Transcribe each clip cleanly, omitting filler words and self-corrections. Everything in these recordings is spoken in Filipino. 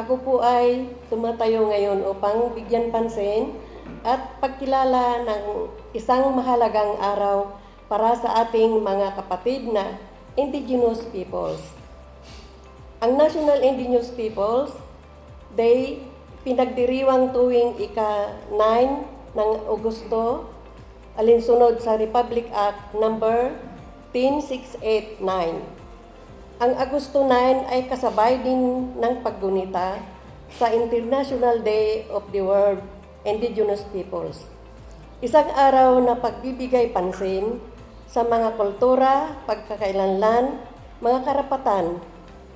Ako po ay tumatayo ngayon upang bigyan pansin at pagkilala ng isang mahalagang araw para sa ating mga kapatid na Indigenous Peoples. Ang National Indigenous Peoples Day pinagdiriwang tuwing ika-9 ng Agosto, alinsunod sa Republic Act number 10689. Ang Agosto 9 ay kasabay din ng paggunita sa International Day of the World Indigenous Peoples. Isang araw na pagbibigay pansin sa mga kultura, pagkakailanlan, mga karapatan,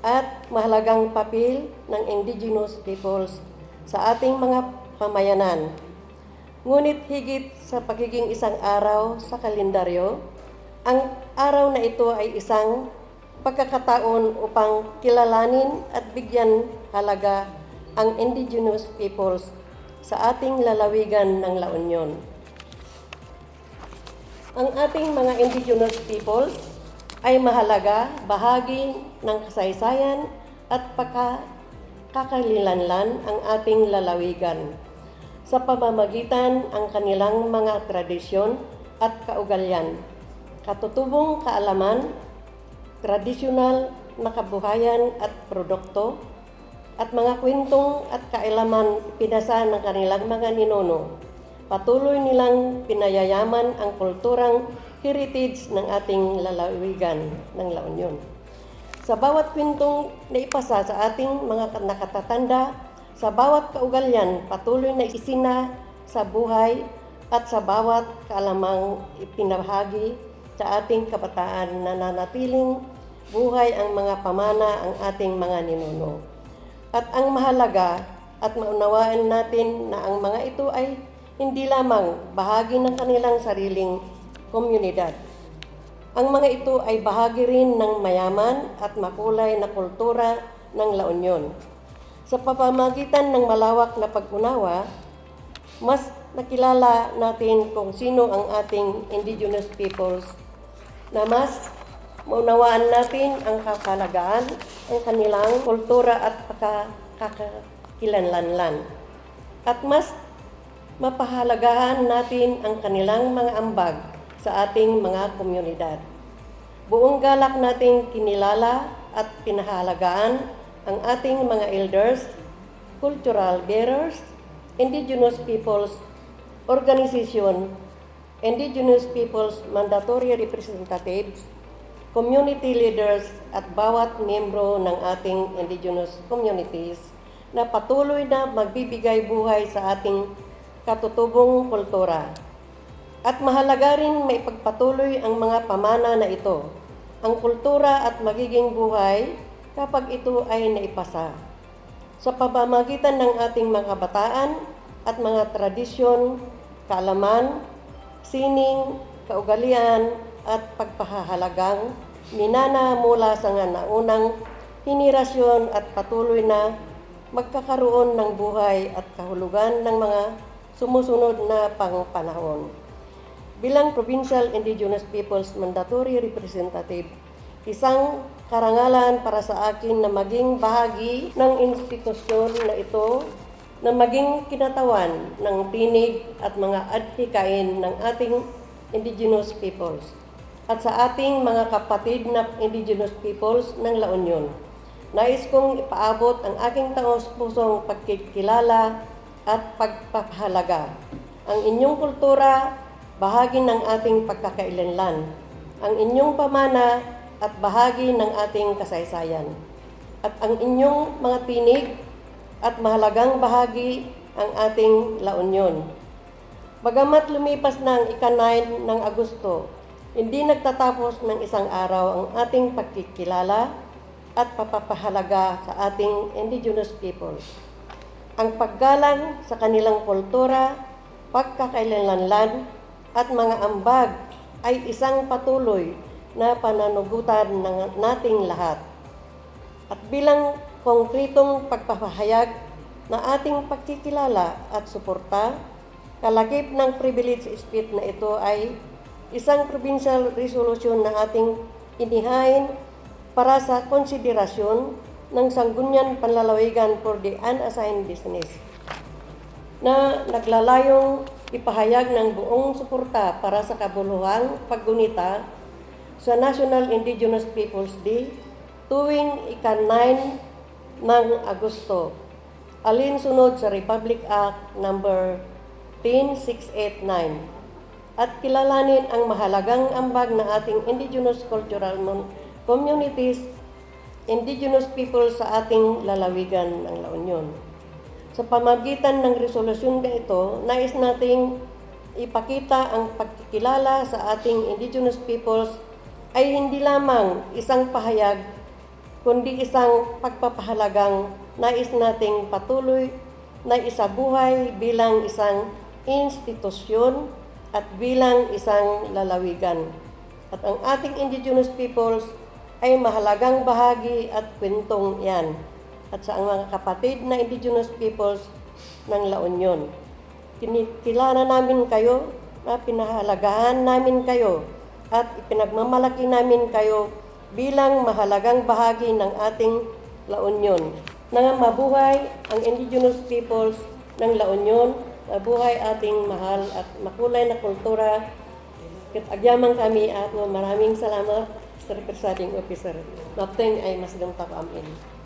at mahalagang papel ng Indigenous Peoples sa ating mga pamayanan. Ngunit higit sa pagiging isang araw sa kalendaryo, ang araw na ito ay isang pagkakataon upang kilalanin at bigyan halaga ang Indigenous Peoples sa ating lalawigan ng La Union. Ang ating mga Indigenous Peoples ay mahalaga bahagi ng kasaysayan at pagkakalilanlan ang ating lalawigan sa pamamagitan ang kanilang mga tradisyon at kaugalian, katutubong kaalaman, tradisyonal na kabuhayan at produkto, at mga kwentong at kaalaman pinasa ng kanilang mga ninuno. Patuloy nilang pinayayaman ang kulturang heritage ng ating lalawigan ng La Union. Sa bawat kwentong naipasa sa ating mga nakatatanda, sa bawat kaugalian patuloy na isina sa buhay at sa bawat kaalamang ipinahagi sa ating kabataan na nanatiling buhay ang mga pamana ang ating mga ninuno. At ang mahalaga at maunawaan natin na ang mga ito ay hindi lamang bahagi ng kanilang sariling komunidad. Ang mga ito ay bahagi rin ng mayaman at makulay na kultura ng La Union. Sa pamamagitan ng malawak na pag-unawa, mas nakilala natin kung sino ang ating Indigenous Peoples na mas maunawaan natin ang kakalagaan ng kanilang kultura at pagkakakilanlan. At mas mapahalagahan natin ang kanilang mga ambag sa ating mga komunidad. Buong galak nating kinilala at pinahalagaan ang ating mga elders, cultural bearers, Indigenous Peoples Organization, Indigenous Peoples Mandatory Representatives, community leaders at bawat miyembro ng ating indigenous communities na patuloy na magbibigay buhay sa ating katutubong kultura. At mahalaga rin maipagpatuloy ang mga pamana na ito, ang kultura at magiging buhay kapag ito ay naipasa. Sa pamamagitan ng ating mga kabataan at mga tradisyon, kaalaman, sining, kaugalian, at pagpahahalagang minana mula sa naunang henerasyon at patuloy na magkakaroon ng buhay at kahulugan ng mga sumusunod na panahon. Bilang Provincial Indigenous Peoples Mandatory Representative, isang karangalan para sa akin na maging bahagi ng institusyon na ito, na maging kinatawan ng tinig at mga adhikain ng ating Indigenous Peoples at sa ating mga kapatid na Indigenous Peoples ng La Union. Nais kong ipaabot ang aking taos-pusong pagkikilala at pagpapahalaga. Ang inyong kultura, bahagi ng ating pagkakailanlan. Ang inyong pamana at bahagi ng ating kasaysayan. At ang inyong mga tinig at mahalagang bahagi ang ating La Union. Bagamat lumipas ng ika-9 ng Agosto, hindi nagtatapos ng isang araw ang ating pagkikilala at papapahalaga sa ating Indigenous Peoples. Ang paggalang sa kanilang kultura, pagkakailanlan at mga ambag ay isang patuloy na pananagutan ng nating lahat. At bilang konkretong pagpapahayag na ating pagkikilala at suporta, kalakip ng privilege speech na ito ay isang provincial resolution na ating inihain para sa konsiderasyon ng Sangguniang Panlalawigan for the Unassigned Business na naglalayong ipahayag ng buong suporta para sa kabuluhang paggunita sa National Indigenous Peoples Day tuwing ika-9 ng Agosto, alinsunod sa Republic Act No. 10689, at kilalanin ang mahalagang ambag na ating indigenous cultural communities, indigenous people sa ating lalawigan ng La Union. Sa pamagitan ng resolusyon na ito, nais nating ipakita ang pagkikilala sa ating indigenous peoples ay hindi lamang isang pahayag, kundi isang pagpapahalagang nais nating patuloy na isabuhay bilang isang institusyon at bilang isang lalawigan. At ang ating indigenous peoples ay mahalagang bahagi at kwentong yan at sa mga kapatid na indigenous peoples ng La Union. Kinikilala namin kayo, pinahalagahan namin kayo at ipinagmamalaki namin kayo bilang mahalagang bahagi ng ating La Union. Na mabuhay ang indigenous peoples ng La Union, mabuhay ating mahal at makulay na kultura. Kitagyamang kami ako, maraming salamat sa Presiding Officer. Nothing ay mas dong amin.